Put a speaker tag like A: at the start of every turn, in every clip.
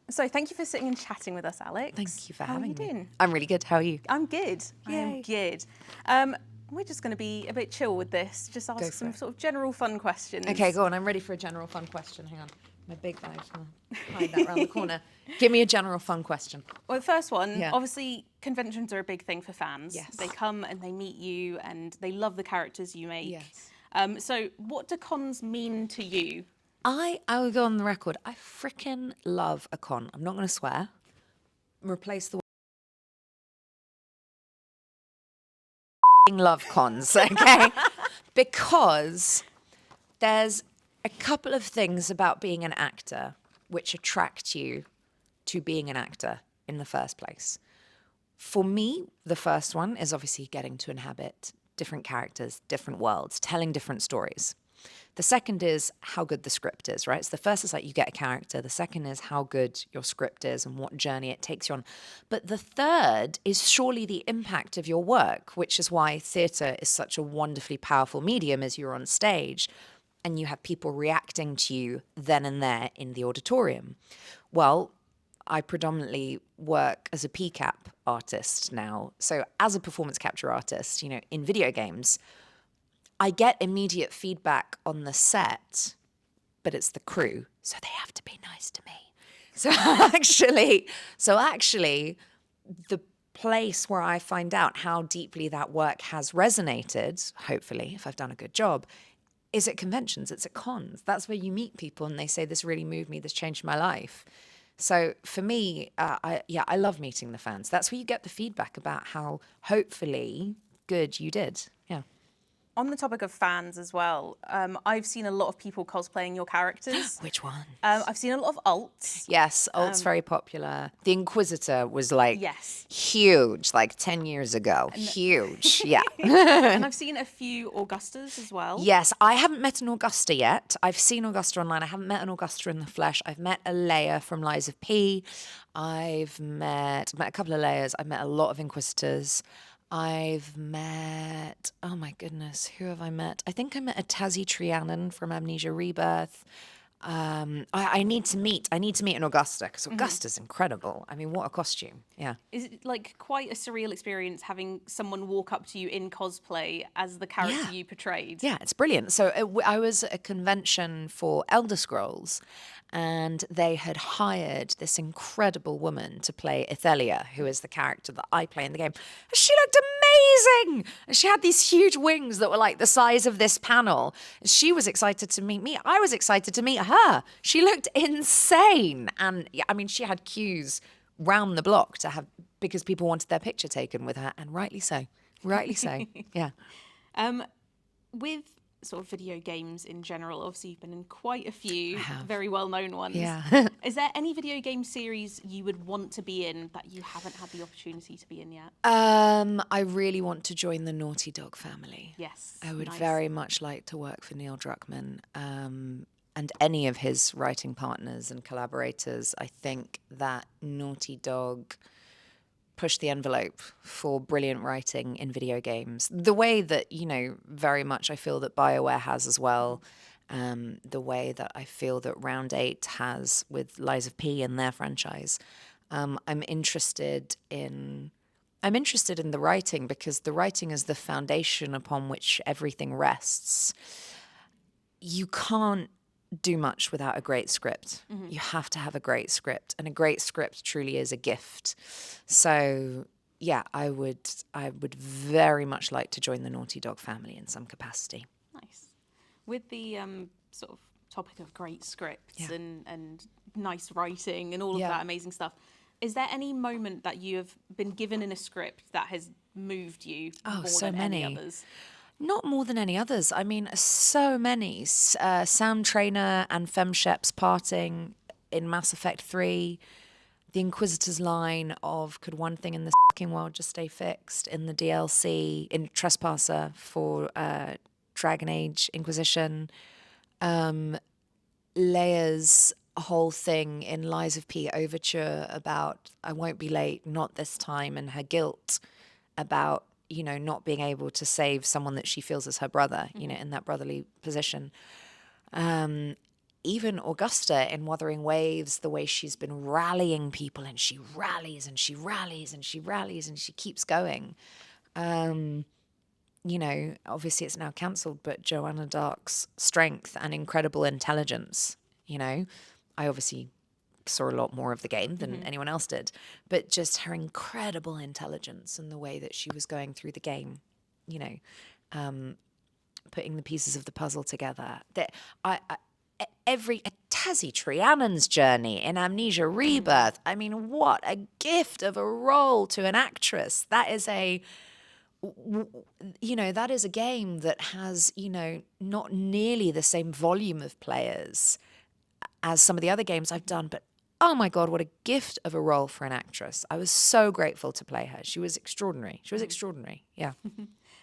A: So thank you for sitting and chatting with us, Alex.
B: Thank you for
A: How
B: having
A: are you
B: me.
A: doing?
B: I'm really good. How are you?
A: I'm good. I am
B: Yay.
A: good. We're just going to be a bit chill with this. Just ask
B: for
A: some
B: it.
A: sort of general fun questions.
B: Okay, go on. I'm ready for a general fun question. Hang on. My big bag's going to hide that around the corner. Give me a general fun question.
A: Well, the first one,
B: Yeah.
A: obviously, conventions are a big thing for fans.
B: Yes.
A: They come and they meet you and they love the characters you make.
B: Yes.
A: So what do cons mean to you?
B: I will go on the record. I freaking love a con. I'm not going to swear. Replace the love cons, okay? Because there's a couple of things about being an actor which attract you to being an actor in the first place. For me, the first one is obviously getting to inhabit different characters, different worlds, telling different stories. The second is how good the script is, right? So the first is like you get a character. The second is how good your script is and what journey it takes you on. But the third is surely the impact of your work, which is why theatre is such a wonderfully powerful medium as you're on stage and you have people reacting to you then and there in the auditorium. Well, I predominantly work as a PCAP artist now. So as a performance capture artist, you know, in video games, I get immediate feedback on the set, but it's the crew, so they have to be nice to me. So actually, the place where I find out how deeply that work has resonated, hopefully, if I've done a good job, is at conventions, it's at cons. That's where you meet people and they say, this really moved me, this changed my life. So for me, I love meeting the fans. That's where you get the feedback about how hopefully good you did. Yeah.
A: On the topic of fans as well, I've seen a lot of people cosplaying your characters.
B: Which one?
A: I've seen a lot of alts.
B: Yes, Alt's very popular. The Inquisitor was like
A: Yes.
B: huge, like 10 years ago. Huge, yeah.
A: And I've seen a few Augustas as well.
B: Yes, I haven't met an Augusta yet. I've seen Augusta online. I haven't met an Augusta in the flesh. I've met a Leia from Lies of P. I've met a couple of Leias. I've met a lot of Inquisitors. I've met, oh my goodness, who have I met? I think I met a Tazzy Trianon from Amnesia Rebirth. I need to meet an Augusta because Augusta's incredible. I mean, what a costume. Yeah.
A: Is it like quite a surreal experience having someone walk up to you in cosplay as the character you portrayed?
B: Yeah, it's brilliant. So I was at a convention for Elder Scrolls and they had hired this incredible woman to play Ithelia, who is the character that I play in the game. And she looked amazing. And she had these huge wings that were like the size of this panel. She was excited to meet me. I was excited to meet her. She looked insane. And yeah, I mean, she had queues round the block to have, because people wanted their picture taken with her, and rightly so. Rightly so. Yeah.
A: With sort of video games in general, obviously you've been in quite a few
B: have.
A: very well-known ones.
B: Yeah.
A: Is there any video game series you would want to be in that you haven't had the opportunity to be in yet?
B: I really want to join the Naughty Dog family.
A: Yes.
B: I would
A: nice.
B: very much like to work for Neil Druckmann and any of his writing partners and collaborators. I think that Naughty Dog pushed the envelope for brilliant writing in video games. The way that, you know, very much I feel that BioWare has as well. The way that I feel that Round 8 has with Lies of P and their franchise. I'm interested in the writing because the writing is the foundation upon which everything rests. You can't do much without a great script. You have to have a great script, and a great script truly is a gift. So yeah, I would very much like to join the Naughty Dog family in some capacity.
A: Nice. With the sort of topic of great scripts and nice writing and all of that amazing stuff, is there any moment that you have been given in a script that has moved you more
B: so
A: than
B: many.
A: any others?
B: Not more than any others. I mean, so many. Sam Trainer and Femshep's parting in Mass Effect 3. The Inquisitor's line of "Could one thing in this fucking world just stay fixed?" in the DLC, in Trespasser for Dragon Age Inquisition. Leia's whole thing in Lies of P Overture about "I won't be late, not this time," and her guilt about, you know, not being able to save someone that she feels is her brother, you know, in that brotherly position. even Augusta in Wuthering Waves, the way she's been rallying people, and she rallies and she rallies and she rallies and she keeps going. You know, obviously it's now cancelled, but Joanna Dark's strength and incredible intelligence, you know, I obviously saw a lot more of the game than anyone else did, but just her incredible intelligence and the way that she was going through the game, you know, putting the pieces of the puzzle together. That every Tazzy Triannon's journey in Amnesia Rebirth. I mean, what a gift of a role to an actress. That is that is a game that has, you know, not nearly the same volume of players as some of the other games I've done, but oh my God, what a gift of a role for an actress. I was so grateful to play her. She was extraordinary. She was extraordinary. Yeah.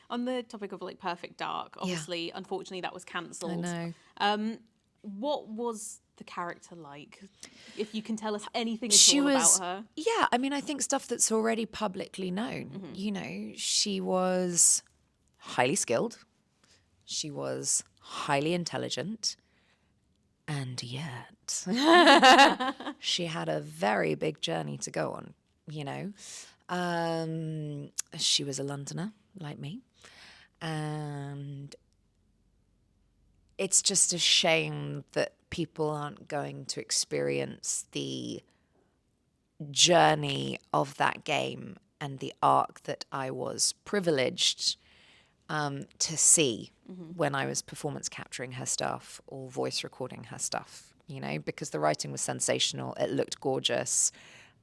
A: On the topic of like Perfect Dark, obviously, unfortunately, that was cancelled.
B: I know.
A: What was the character like? If you can tell us anything at all about her.
B: Yeah, I mean, I think stuff that's already publicly known. You know, she was highly skilled. She was highly intelligent. And yet, she had a very big journey to go on, you know. She was a Londoner, like me. And it's just a shame that people aren't going to experience the journey of that game and the arc that I was privileged to see when I was performance capturing her stuff or voice recording her stuff, you know, because the writing was sensational. It looked gorgeous.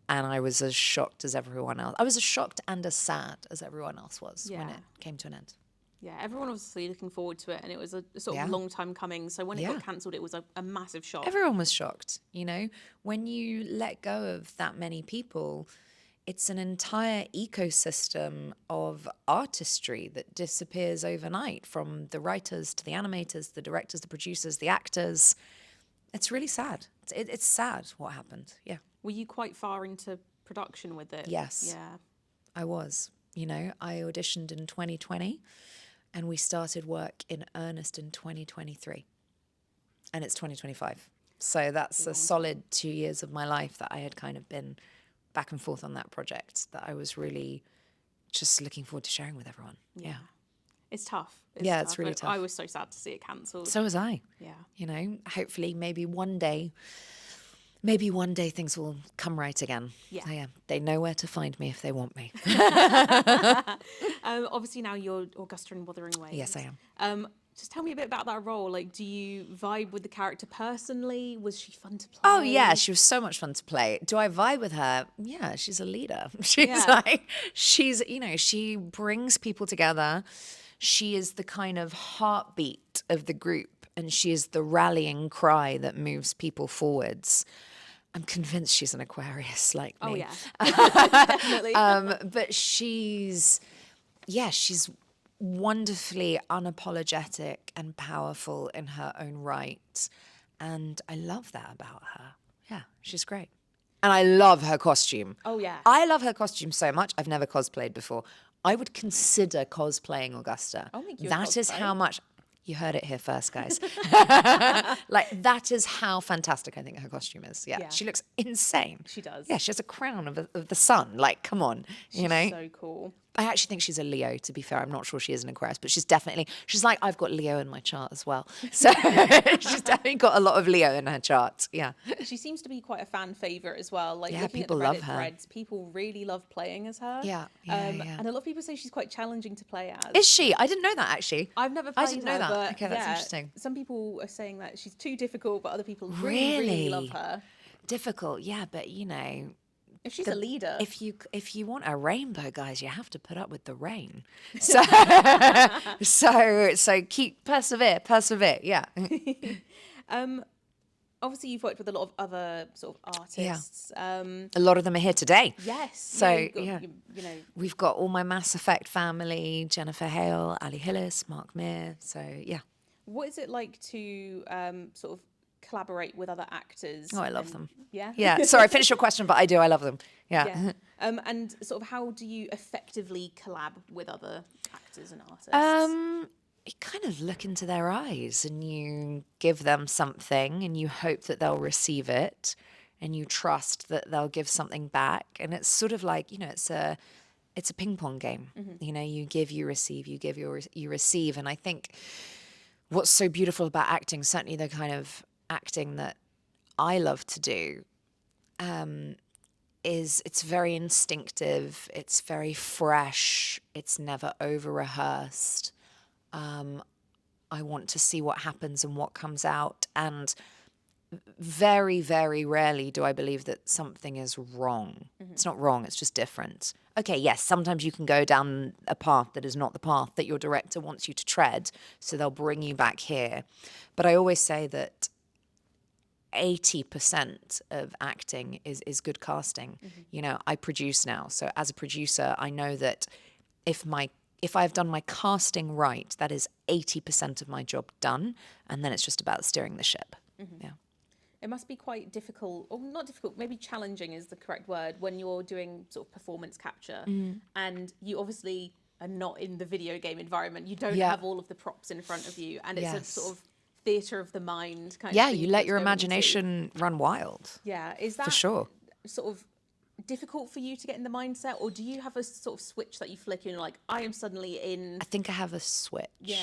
B: And I was as shocked as everyone else. I was as shocked and as sad as everyone else was when it came to an end.
A: Yeah, everyone was obviously looking forward to it, and it was a sort of long time coming. So when it got cancelled, it was a massive shock.
B: Everyone was shocked, you know. When you let go of that many people, it's an entire ecosystem of artistry that disappears overnight, from the writers to the animators, the directors, the producers, the actors. It's really sad. It's sad what happened, yeah.
A: Were you quite far into production with it?
B: Yes.
A: Yeah.
B: I was. You know, I auditioned in 2020 and we started work in earnest in 2023. And it's 2025. So that's a solid 2 years of my life that I had kind of been back and forth on that project, that I was really just looking forward to sharing with everyone. Yeah.
A: It's tough.
B: It's really tough.
A: I was so sad to see it cancelled.
B: So was I.
A: Yeah.
B: You know, hopefully maybe one day things will come right again.
A: Yeah.
B: So yeah, they know where to find me if they want me.
A: Obviously now you're Augusta in Wuthering Waves.
B: Yes, I am.
A: Just tell me a bit about that role. Like, do you vibe with the character personally? Was she fun to play?
B: Oh yeah, she was so much fun to play. Do I vibe with her? Yeah, she's a leader. She brings people together. She is the kind of heartbeat of the group, and she is the rallying cry that moves people forwards. I'm convinced she's an Aquarius like me.
A: Oh yeah, definitely.
B: But she's wonderfully unapologetic and powerful in her own right. And I love that about her. Yeah, she's great. And I love her costume.
A: Oh, yeah.
B: I love her costume so much. I've never cosplayed before. I would consider cosplaying Augusta.
A: I'll make you a
B: That is
A: cosplay.
B: how much... You heard it here first, guys. That is how fantastic I think her costume is. Yeah. She looks insane.
A: She does.
B: Yeah, she has a crown of the sun. Like, come on, you know?
A: She's so cool.
B: I actually think she's a Leo, to be fair. I'm not sure she is an Aquarius, but she's like, I've got Leo in my chart as well. So she's definitely got a lot of Leo in her chart. Yeah.
A: She seems to be quite a fan favourite as well. Like, looking
B: people
A: at the
B: love
A: Reddit
B: her.
A: threads, people really love playing as her.
B: Yeah.
A: And a lot of people say she's quite challenging to play as.
B: Is she? I didn't know that, actually.
A: I've never played
B: I didn't know
A: her,
B: that.
A: but
B: Okay, that's interesting.
A: Some people are saying that she's too difficult, but other people really love her.
B: Difficult, yeah, but you know...
A: If she's a leader.
B: If you want a rainbow, guys, you have to put up with the rain. So so keep persevere. Yeah.
A: Obviously, you've worked with a lot of other sort of artists.
B: A lot of them are here today.
A: Yes.
B: So
A: you know,
B: we've got all my Mass Effect family: Jennifer Hale, Ali Hillis, Mark Meer. So yeah.
A: What is it like to sort of collaborate with other actors?
B: Oh, I love them.
A: Yeah.
B: Yeah. Sorry, I finished your question, but I do. I love them. Yeah.
A: And sort of how do you effectively collab with other actors and artists?
B: you kind of look into their eyes and you give them something and you hope that they'll receive it and you trust that they'll give something back. And it's sort of like, it's a ping pong game. You give, you receive, you give, you receive. And I think what's so beautiful about acting, certainly the kind of acting that I love to do, is it's very instinctive, it's very fresh, it's never over-rehearsed. I want to see what happens and what comes out. And very, very rarely do I believe that something is wrong. It's not wrong, it's just different. Okay, yes, sometimes you can go down a path that is not the path that your director wants you to tread, so they'll bring you back here. But I always say that 80% of acting is good casting. I produce now. So as a producer, I know that if I've done my casting right, that is 80% of my job done. And then it's just about steering the ship. Yeah.
A: It must be quite difficult, or not difficult, maybe challenging is the correct word, when you're doing sort of performance capture and you obviously are not in the video game environment. You don't have all of the props in front of you, and it's a sort of theatre of the mind kind of thing.
B: You let your imagination run wild.
A: Yeah. Is that
B: for sure
A: sort of difficult for you to get in the mindset, or do you have a sort of switch that you flick and you're like, I am suddenly in?
B: I think I have a switch.
A: Yeah.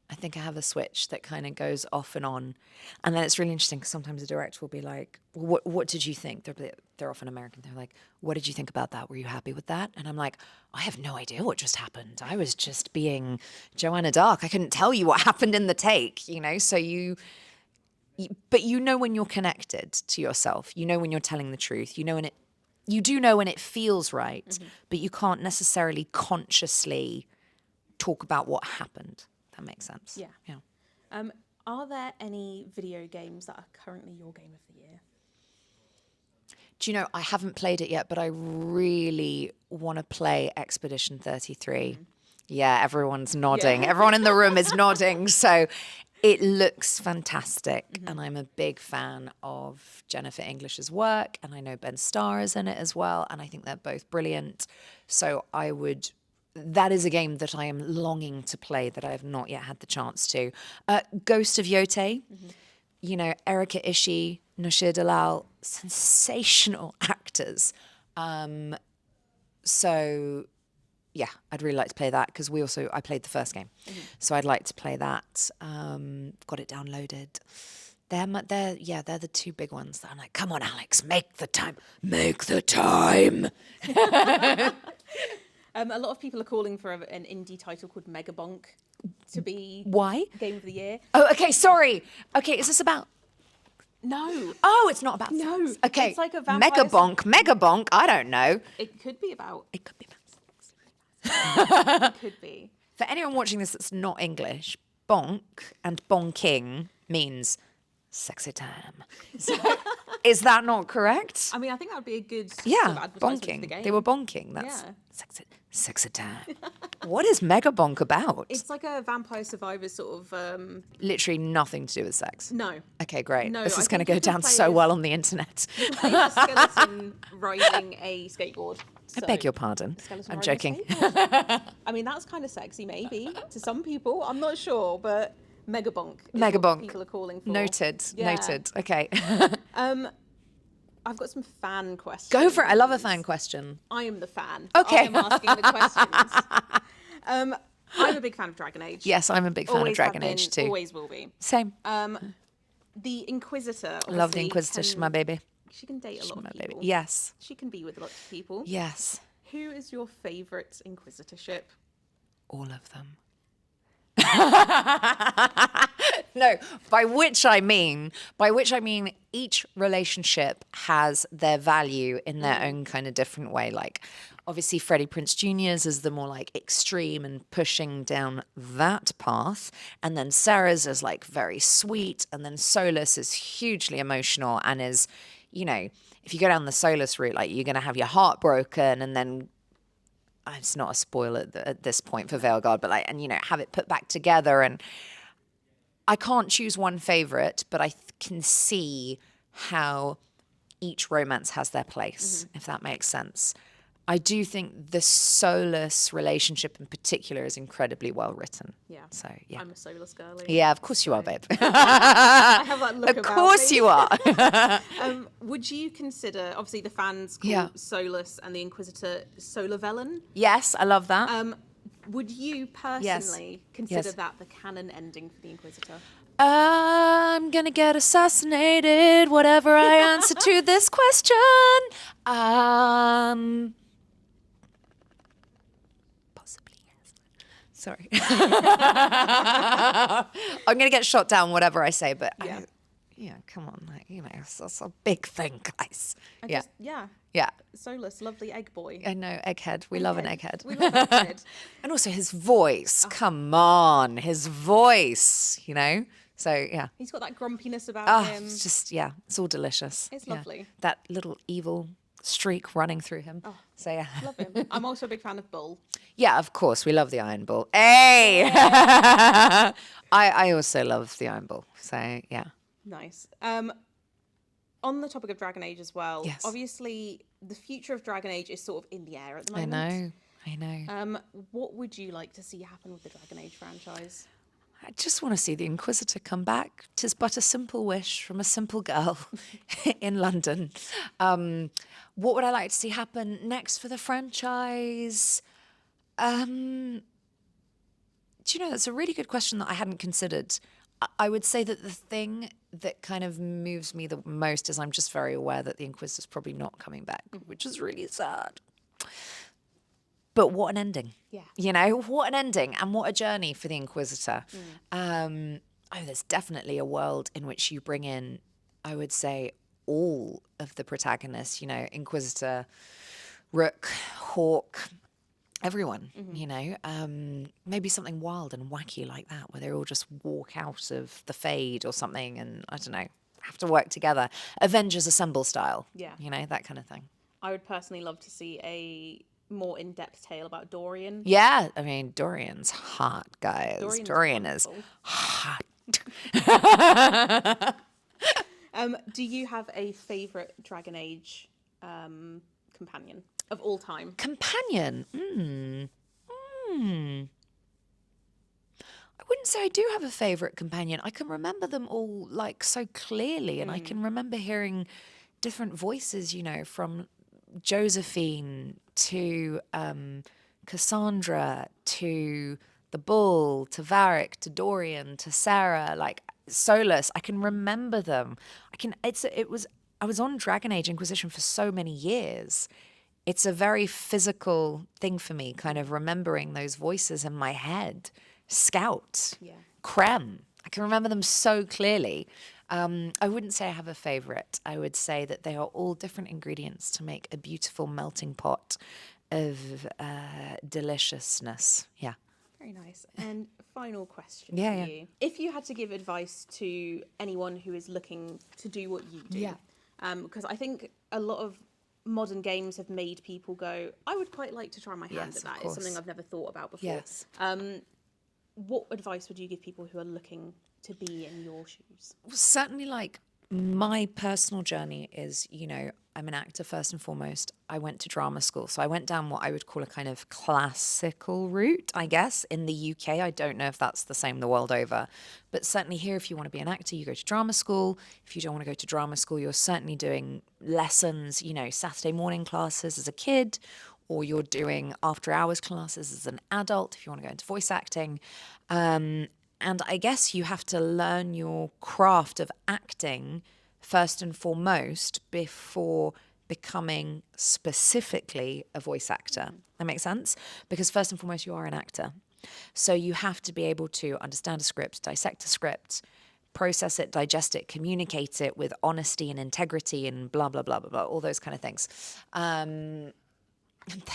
B: I think I have a switch that kind of goes off and on. And then it's really interesting because sometimes a director will be like, what did you think? They're often American. They're like, what did you think about that? Were you happy with that? And I'm like, I have no idea what just happened. I was just being Joanna Dark. I couldn't tell you what happened in the take, So but when you're connected to yourself, when you're telling the truth, you do know when it feels right, but you can't necessarily consciously talk about what happened. That makes sense.
A: Yeah. Are there any video games that are currently your game of the year?
B: Do you know, I haven't played it yet, but I really want to play Expedition 33. Yeah, everyone's nodding. Yeah. Everyone in the room is nodding. So it looks fantastic. And I'm a big fan of Jennifer English's work. And I know Ben Starr is in it as well. And I think they're both brilliant. So that is a game that I am longing to play that I have not yet had the chance to. Ghost of Yote, Erika Ishii, Noshir Dalal, sensational actors. So, yeah, I'd really like to play that because I played the first game. So I'd like to play that. Got it downloaded. They're the two big ones that I'm like, come on, Alex, make the time. Make the time.
A: A lot of people are calling for an indie title called Megabonk to be
B: Why?
A: Game of the Year.
B: Oh, okay, sorry. Okay, is this about...
A: No.
B: Oh, it's not about
A: No.
B: sex. Okay,
A: It's like a vampire...
B: Megabonk, I don't know.
A: It could be about...
B: It could be
A: about... It could be.
B: For anyone watching this that's not English, bonk and bonking means sexy time. So, is that not correct?
A: I mean, I think that would be a good sort of advertisement
B: bonking.
A: for the game.
B: They were bonking. That's sexy time. What is Megabonk about?
A: It's like a Vampire Survivors sort of...
B: Literally nothing to do with sex.
A: No.
B: Okay, great.
A: No,
B: this is going to go down so well on the internet.
A: You can play a skeleton riding a skateboard.
B: I beg your pardon. I'm joking.
A: I mean, that's kind of sexy, maybe, to some people. I'm not sure, but Megabonk is
B: Megabonk.
A: what people are calling for.
B: Noted. Okay.
A: I've got some fan questions.
B: Go for it. I love a fan question.
A: I am the fan.
B: Okay.
A: I am asking the questions. I'm a big fan of Dragon Age.
B: Yes, I'm a big fan of Dragon Age too.
A: Always will be.
B: Same.
A: The Inquisitor.
B: Love the Inquisitor. She's my baby.
A: She can date a lot of people.
B: Baby. Yes.
A: She can be with lots of people.
B: Yes.
A: Who is your favourite Inquisitorship?
B: All of them. No, by which I mean each relationship has their value in their own kind of different way. Like, obviously, Freddie Prinze Jr.'s is the more like extreme and pushing down that path. And then Sarah's is like very sweet. And then Solus is hugely emotional and is, if you go down the Solus route, like you're going to have your heart broken and then it's not a spoiler at this point for Veilguard, but have it put back together. And I can't choose one favorite, but I can see how each romance has their place, if that makes sense. I do think the Solus relationship in particular is incredibly well written.
A: Yeah.
B: So, yeah.
A: I'm a Solus girly.
B: Yeah, of course you are, babe.
A: I have that look
B: Of
A: about
B: course
A: me.
B: you are.
A: Would you consider, obviously the fans call
B: Yeah.
A: Solus and the Inquisitor Solar-Velen.
B: Yes, I love that.
A: Would you personally consider that the canon ending for the Inquisitor?
B: I'm gonna get assassinated, whatever I answer to this question. Possibly yes. Sorry. I'm gonna get shot down, whatever I say, but come on, that's a big thing, guys. Yeah.
A: Solus, lovely egg boy.
B: I know, egghead. We love an egghead.
A: We love egghead.
B: And also his voice. Come on, his voice, So, yeah.
A: He's got that grumpiness about him.
B: It's just, it's all delicious.
A: It's lovely.
B: That little evil streak running through him.
A: Oh,
B: so, yeah.
A: Love him. I'm also a big fan of Bull.
B: Yeah, of course. We love the Iron Bull. Hey! I also love the Iron Bull. So, yeah.
A: Nice. On the topic of Dragon Age as well, obviously the future of Dragon Age is sort of in the air at the moment.
B: I know.
A: What would you like to see happen with the Dragon Age franchise?
B: I just want to see the Inquisitor come back. 'Tis but a simple wish from a simple girl in London. What would I like to see happen next for the franchise? Do you know, that's a really good question that I hadn't considered. I would say that the thing that kind of moves me the most is I'm just very aware that the Inquisitor's probably not coming back, which is really sad. But what an ending.
A: Yeah.
B: What an ending and what a journey for the Inquisitor. There's definitely a world in which you bring in, I would say, all of the protagonists, Inquisitor, Rook, Hawk, everyone, maybe something wild and wacky like that, where they all just walk out of the Fade or something and, I don't know, have to work together. Avengers Assemble style.
A: Yeah.
B: That kind of thing.
A: I would personally love to see a more in-depth tale about Dorian.
B: Yeah, I mean, Dorian's hot, guys. Dorian is hot.
A: Do you have a favourite Dragon Age companion of all time?
B: Companion? I wouldn't say I do have a favourite companion. I can remember them all, so clearly, and I can remember hearing different voices, from Josephine to Cassandra to the Bull to Varric to Dorian to Sarah, Solus. I can remember them. I was on Dragon Age Inquisition for so many years. It's a very physical thing for me, kind of remembering those voices in my head. Scout, Krem. I can remember them so clearly. I wouldn't say I have a favorite. I would say that they are all different ingredients to make a beautiful melting pot of deliciousness. Yeah.
A: Very nice. And final question
B: for
A: you. If you had to give advice to anyone who is looking to do what you do, because I think a lot of modern games have made people go, I would quite like to try my hand at that. It's something I've never thought about before.
B: Yes.
A: What advice would you give people who are looking to be in your shoes?
B: Certainly, my personal journey is, I'm an actor first and foremost. I went to drama school. So I went down what I would call a kind of classical route, I guess, in the UK. I don't know if that's the same the world over. But certainly here, if you want to be an actor, you go to drama school. If you don't want to go to drama school, you're certainly doing lessons, Saturday morning classes as a kid, or you're doing after hours classes as an adult if you want to go into voice acting. And I guess you have to learn your craft of acting first and foremost before becoming specifically a voice actor. That makes sense? Because first and foremost, you are an actor. So you have to be able to understand a script, dissect a script, process it, digest it, communicate it with honesty and integrity and blah, blah, blah, blah, blah, all those kind of things. And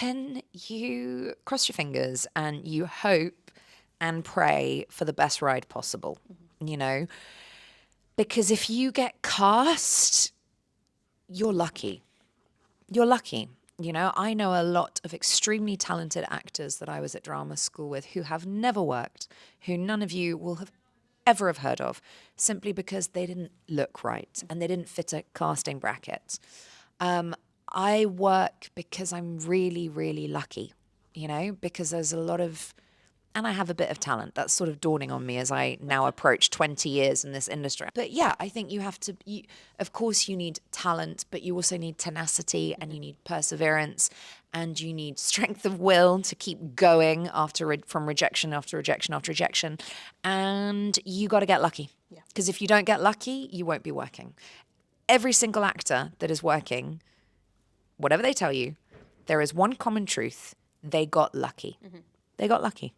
B: then you cross your fingers and you hope and pray for the best ride possible, Because if you get cast, you're lucky. You're lucky. I know a lot of extremely talented actors that I was at drama school with who have never worked, who none of you will ever have heard of, simply because they didn't look right and they didn't fit a casting bracket. I work because I'm really, really lucky, you know, because there's a lot of, and I have a bit of talent. That's sort of dawning on me as I now approach 20 years in this industry. But yeah, I think you have to, of course, you need talent, but you also need tenacity and you need perseverance and you need strength of will to keep going from rejection after rejection after rejection. And you got to get lucky. Because if you don't get lucky, you won't be working. Every single actor that is working, whatever they tell you, there is one common truth. They got lucky. They got lucky.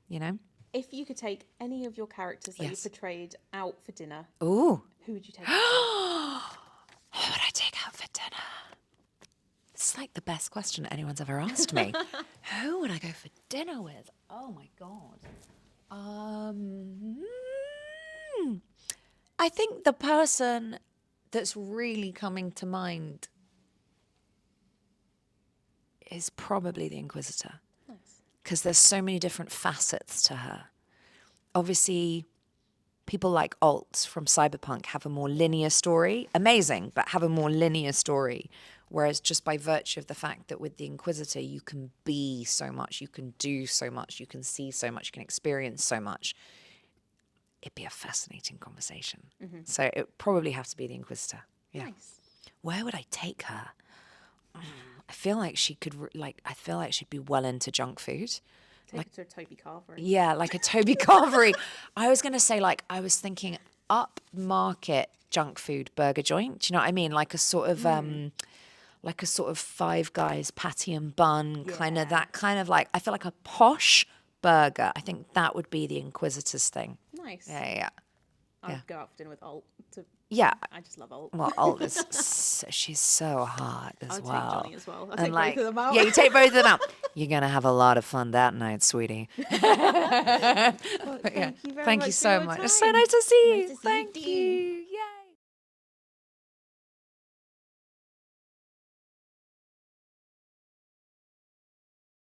B: You know?
A: If you could take any of your characters that you portrayed out for dinner,
B: Ooh.
A: who would you take?
B: Who would I take out for dinner? It's like the best question anyone's ever asked me. Who would I go for dinner with? Oh my God. I think the person that's really coming to mind is probably the Inquisitor. Because there's so many different facets to her. Obviously, people like Alt from Cyberpunk have a more linear story. Amazing, but have a more linear story. Whereas just by virtue of the fact that with the Inquisitor, you can be so much, you can do so much, you can see so much, you can experience so much. It'd be a fascinating conversation. So it would probably have to be the Inquisitor. Yeah.
A: Nice.
B: Where would I take her? I feel like she could, I feel like she'd be well into junk food.
A: Take her to a Toby Carvery.
B: Yeah, like a Toby Carvery. I was going to say, I was thinking upmarket junk food burger joint. Do you know what I mean? Like a sort of, Five Guys patty and bun, kind of that kind of I feel like a posh burger. I think that would be the Inquisitor's thing.
A: Nice.
B: Yeah.
A: I'd go out for dinner with Alt.
B: Yeah.
A: I just love Alt.
B: Well, Alt is she's so hot as well.
A: I'll take Johnny as well. I'll take both of them out.
B: Yeah, you take both of them out. You're going to have a lot of fun that night, sweetie.
A: Thank you very much.
B: Thank you so
A: for your
B: much.
A: time.
B: It's so nice to see you.
A: Nice to see you.
B: Thank you.